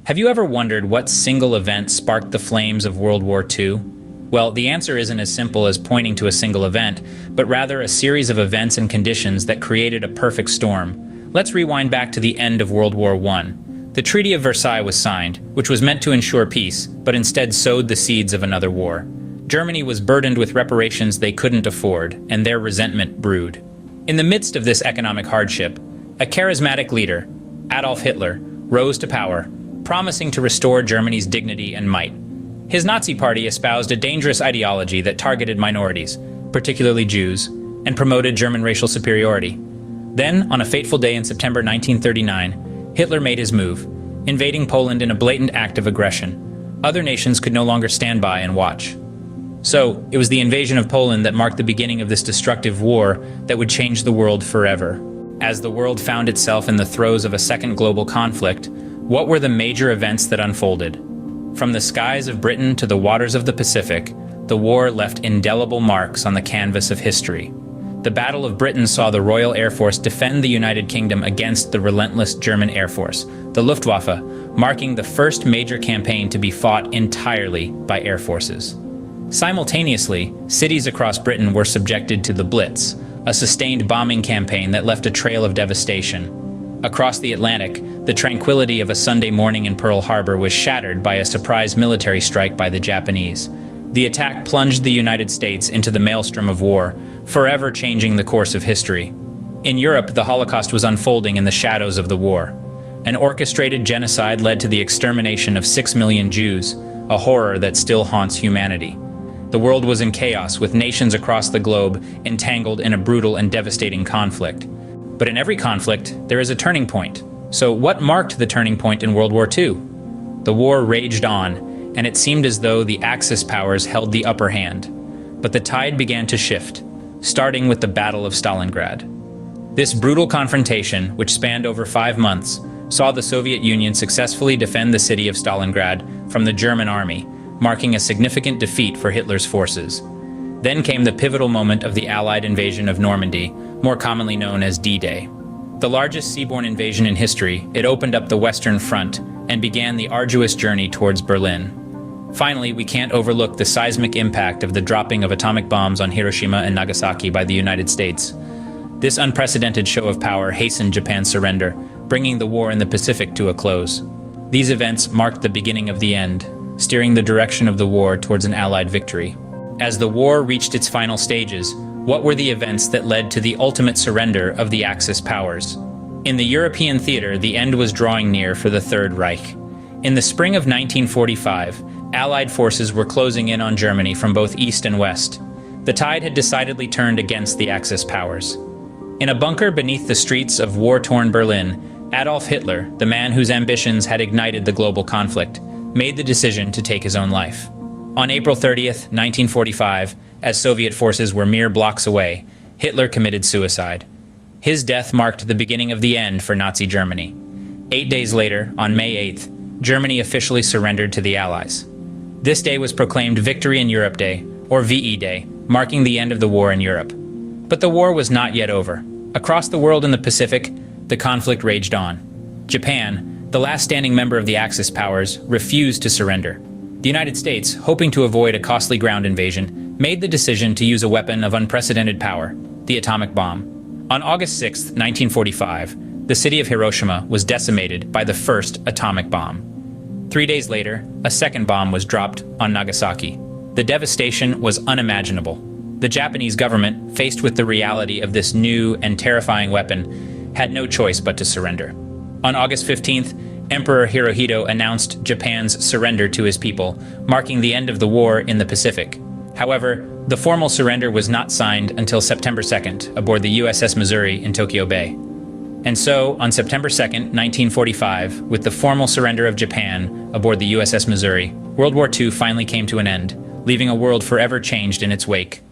Have you ever wondered what single event sparked the flames of World War II? Well, the answer isn't as simple as pointing to a single event, but rather a series of events and conditions that created a perfect storm. Let's rewind back to the end of World War I. The Treaty of Versailles was signed, which was meant to ensure peace, but instead sowed the seeds of another war. Germany was burdened with reparations they couldn't afford, and their resentment brewed. In the midst of this economic hardship, a charismatic leader, Adolf Hitler, rose to power, promising to restore Germany's dignity and might. His Nazi party espoused a dangerous ideology that targeted minorities, particularly Jews, and promoted German racial superiority. Then, on a fateful day in September 1939, Hitler made his move, invading Poland in a blatant act of aggression. Other nations could no longer stand by and watch. So, it was the invasion of Poland that marked the beginning of this destructive war that would change the world forever. As the world found itself in the throes of a second global conflict, what were the major events that unfolded? From the skies of Britain to the waters of the Pacific, the war left indelible marks on the canvas of history. The Battle of Britain saw the Royal Air Force defend the United Kingdom against the relentless German Air Force, the Luftwaffe, marking the first major campaign to be fought entirely by air forces. Simultaneously, cities across Britain were subjected to the Blitz, a sustained bombing campaign that left a trail of devastation. Across the Atlantic, the tranquility of a Sunday morning in Pearl Harbor was shattered by a surprise military strike by the Japanese. The attack plunged the United States into the maelstrom of war, forever changing the course of history. In Europe, the Holocaust was unfolding in the shadows of the war. An orchestrated genocide led to the extermination of 6 million Jews, a horror that still haunts humanity. The world was in chaos, with nations across the globe entangled in a brutal and devastating conflict. But in every conflict, there is a turning point. So what marked the turning point in World War II? The war raged on, and it seemed as though the Axis powers held the upper hand. But the tide began to shift, starting with the Battle of Stalingrad. This brutal confrontation, which spanned over 5 months, saw the Soviet Union successfully defend the city of Stalingrad from the German army, marking a significant defeat for Hitler's forces. Then came the pivotal moment of the Allied invasion of Normandy, more commonly known as D-Day. The largest seaborne invasion in history, it opened up the Western Front and began the arduous journey towards Berlin. Finally, we can't overlook the seismic impact of the dropping of atomic bombs on Hiroshima and Nagasaki by the United States. This unprecedented show of power hastened Japan's surrender, bringing the war in the Pacific to a close. These events marked the beginning of the end, steering the direction of the war towards an Allied victory. As the war reached its final stages, what were the events that led to the ultimate surrender of the Axis powers? In the European theater, the end was drawing near for the Third Reich. In the spring of 1945, Allied forces were closing in on Germany from both east and west. The tide had decidedly turned against the Axis powers. In a bunker beneath the streets of war-torn Berlin, Adolf Hitler, the man whose ambitions had ignited the global conflict, made the decision to take his own life. On April 30th, 1945, as Soviet forces were mere blocks away, Hitler committed suicide. His death marked the beginning of the end for Nazi Germany. 8 days later, on May 8th, Germany officially surrendered to the Allies. This day was proclaimed Victory in Europe Day, or VE Day, marking the end of the war in Europe. But the war was not yet over. Across the world in the Pacific, the conflict raged on. Japan, the last standing member of the Axis powers, refused to surrender. The United States, hoping to avoid a costly ground invasion, made the decision to use a weapon of unprecedented power, the atomic bomb. On August 6, 1945, the city of Hiroshima was decimated by the first atomic bomb. 3 days later, a second bomb was dropped on Nagasaki. The devastation was unimaginable. The Japanese government, faced with the reality of this new and terrifying weapon, had no choice but to surrender. On August 15th, Emperor Hirohito announced Japan's surrender to his people, marking the end of the war in the Pacific. However, the formal surrender was not signed until September 2nd aboard the USS Missouri in Tokyo Bay. And so, on September 2nd, 1945, with the formal surrender of Japan aboard the USS Missouri, World War II finally came to an end, leaving a world forever changed in its wake.